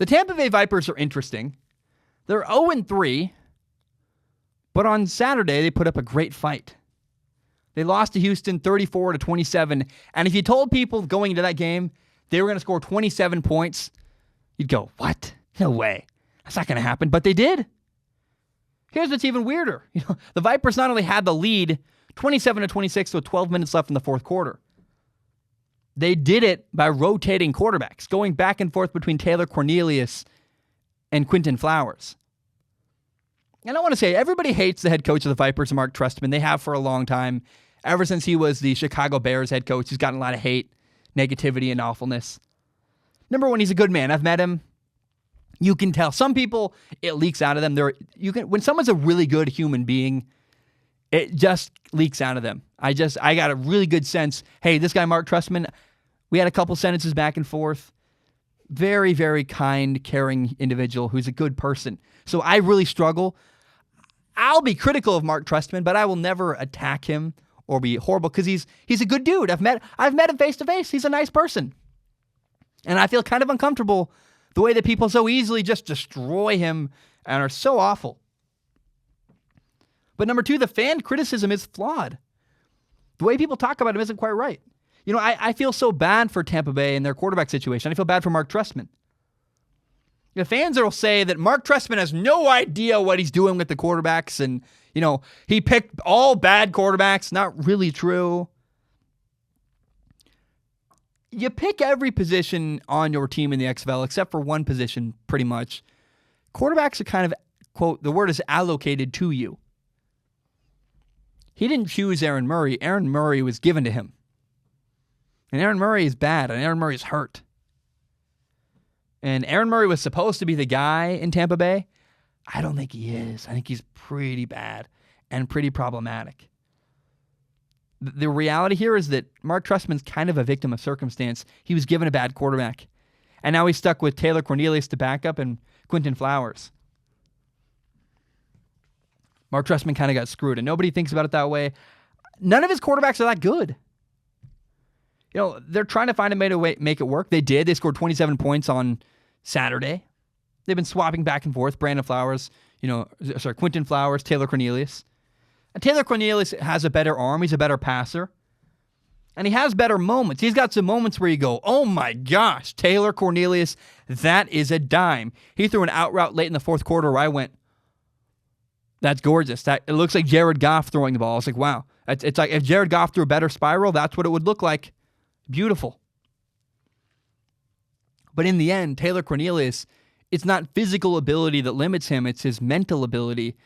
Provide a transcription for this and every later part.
The Tampa Bay Vipers are interesting. They're 0-3, but on Saturday they put up a great fight. They lost to Houston 34-27, and if you told people going into that game they were going to score 27 points, you'd go, what? No way. That's not going to happen, but they did. Here's what's even weirder. The Vipers not only had the lead 27-26 with 12 minutes left in the fourth quarter, they did it by rotating quarterbacks, going back and forth between Taylor Cornelius and Quinton Flowers. And I want to say, everybody hates the head coach of the Vipers, Mark Trestman. They have for a long time. Ever since he was the Chicago Bears head coach, he's gotten a lot of hate, negativity, and awfulness. Number one, he's a good man. I've met him. You can tell. Some people, it leaks out of them. When someone's a really good human being, it just leaks out of them. I got a really good sense. Hey, this guy, Mark Trestman, we had a couple sentences back and forth. Very, very kind, caring individual who's a good person. So I really struggle. I'll be critical of Mark Trestman, but I will never attack him or be horrible because he's a good dude. I've met him face to face. He's a nice person. And I feel kind of uncomfortable the way that people so easily just destroy him and are so awful. But number two, the fan criticism is flawed. The way people talk about him isn't quite right. I feel so bad for Tampa Bay and their quarterback situation. I feel bad for Mark Trestman. The fans will say that Mark Trestman has no idea what he's doing with the quarterbacks and, he picked all bad quarterbacks. Not really true. You pick every position on your team in the XFL except for one position, pretty much. Quarterbacks are kind of, quote, the word is allocated to you. He didn't choose Aaron Murray. Aaron Murray was given to him. And Aaron Murray is bad, and Aaron Murray is hurt. And Aaron Murray was supposed to be the guy in Tampa Bay. I don't think he is. I think he's pretty bad and pretty problematic. The reality here is that Mark Trestman's kind of a victim of circumstance. He was given a bad quarterback. And now he's stuck with Taylor Cornelius to back up and Quinton Flowers. Mark Trestman kind of got screwed, and nobody thinks about it that way. None of his quarterbacks are that good. They're trying to find a way to make it work. They did. They scored 27 points on Saturday. They've been swapping back and forth. Quinton Flowers, Taylor Cornelius. And Taylor Cornelius has a better arm. He's a better passer. And he has better moments. He's got some moments where you go, oh my gosh, Taylor Cornelius, that is a dime. He threw an out route late in the fourth quarter where I went, that's gorgeous. It looks like Jared Goff throwing the ball. It's like, wow. It's like if Jared Goff threw a better spiral, that's what it would look like. Beautiful. But in the end, Taylor Cornelius, it's not physical ability that limits him. It's his mental ability.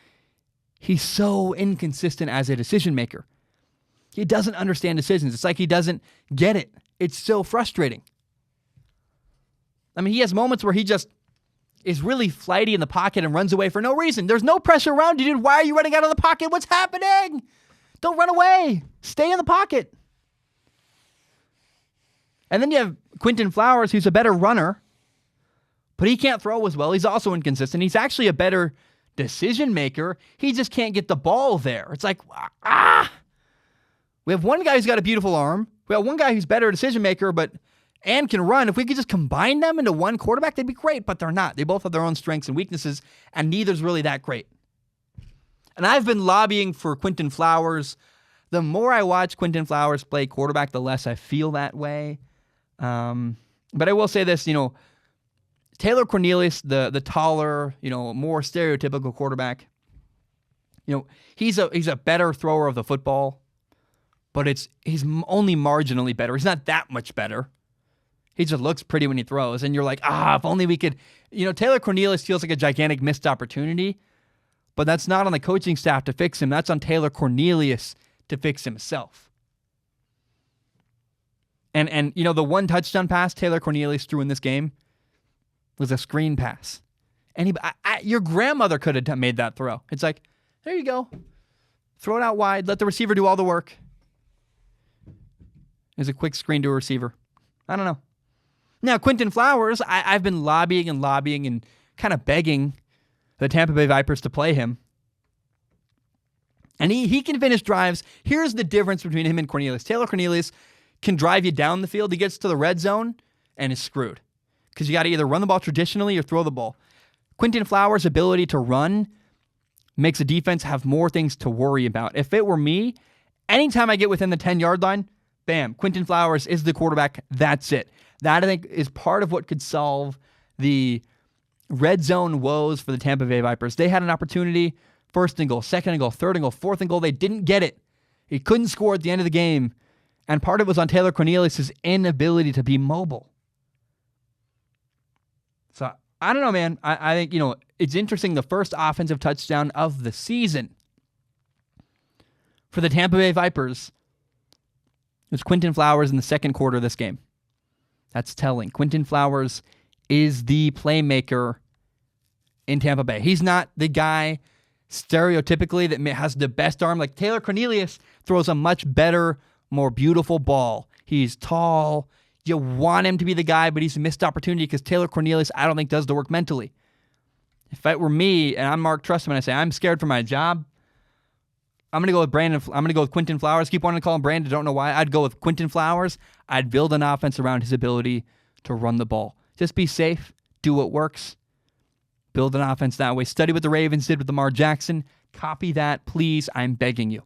He's so inconsistent as a decision maker. He doesn't understand decisions. It's like he doesn't get it. It's so frustrating. I mean, he has moments where he just is really flighty in the pocket and runs away for no reason. There's no pressure around you, dude. Why are you running out of the pocket? What's happening? Don't run away. Stay in the pocket. And then you have Quinton Flowers, who's a better runner, but he can't throw as well. He's also inconsistent. He's actually a better decision maker. He just can't get the ball there. It's like, we have one guy who's got a beautiful arm. We have one guy who's better decision maker, and can run. If we could just combine them into one quarterback, they'd be great, but they're not. They both have their own strengths and weaknesses, and neither's really that great. And I've been lobbying for Quinton Flowers. The more I watch Quinton Flowers play quarterback, the less I feel that way. But I will say this, Taylor Cornelius, the taller, more stereotypical quarterback, he's a better thrower of the football, but he's only marginally better. He's not that much better. He just looks pretty when he throws, and you're like, if only we could, Taylor Cornelius feels like a gigantic missed opportunity, but that's not on the coaching staff to fix him. That's on Taylor Cornelius to fix himself. And the one touchdown pass Taylor Cornelius threw in this game was a screen pass. And your grandmother could have made that throw. It's like, there you go. Throw it out wide. Let the receiver do all the work. There's a quick screen to a receiver. I don't know. Now, Quinton Flowers, I've been lobbying and kind of begging the Tampa Bay Vipers to play him. And he can finish drives. Here's the difference between him and Cornelius. Taylor Cornelius can drive you down the field. He gets to the red zone and is screwed because you got to either run the ball traditionally or throw the ball. Quinton Flowers' ability to run makes the defense have more things to worry about. If it were me, anytime I get within the 10-yard line, bam, Quinton Flowers is the quarterback. That's it. That, I think, is part of what could solve the red zone woes for the Tampa Bay Vipers. They had an opportunity, first and goal, second and goal, third and goal, fourth and goal. They didn't get it. He couldn't score at the end of the game. And part of it was on Taylor Cornelius' inability to be mobile. So, I don't know, man. I think, it's interesting. The first offensive touchdown of the season for the Tampa Bay Vipers was Quinton Flowers in the second quarter of this game. That's telling. Quinton Flowers is the playmaker in Tampa Bay. He's not the guy stereotypically that has the best arm. Like Taylor Cornelius throws a much better, more beautiful ball. He's tall. You want him to be the guy, but he's a missed opportunity because Taylor Cornelius, I don't think, does the work mentally. If it were me and I'm Mark Trustman, I say I'm scared for my job, I'm going to go with Brandon. I'm going to go with Quinton Flowers. Keep wanting to call him Brandon. Don't know why. I'd go with Quinton Flowers. I'd build an offense around his ability to run the ball. Just be safe. Do what works. Build an offense that way. Study what the Ravens did with Lamar Jackson. Copy that, please. I'm begging you.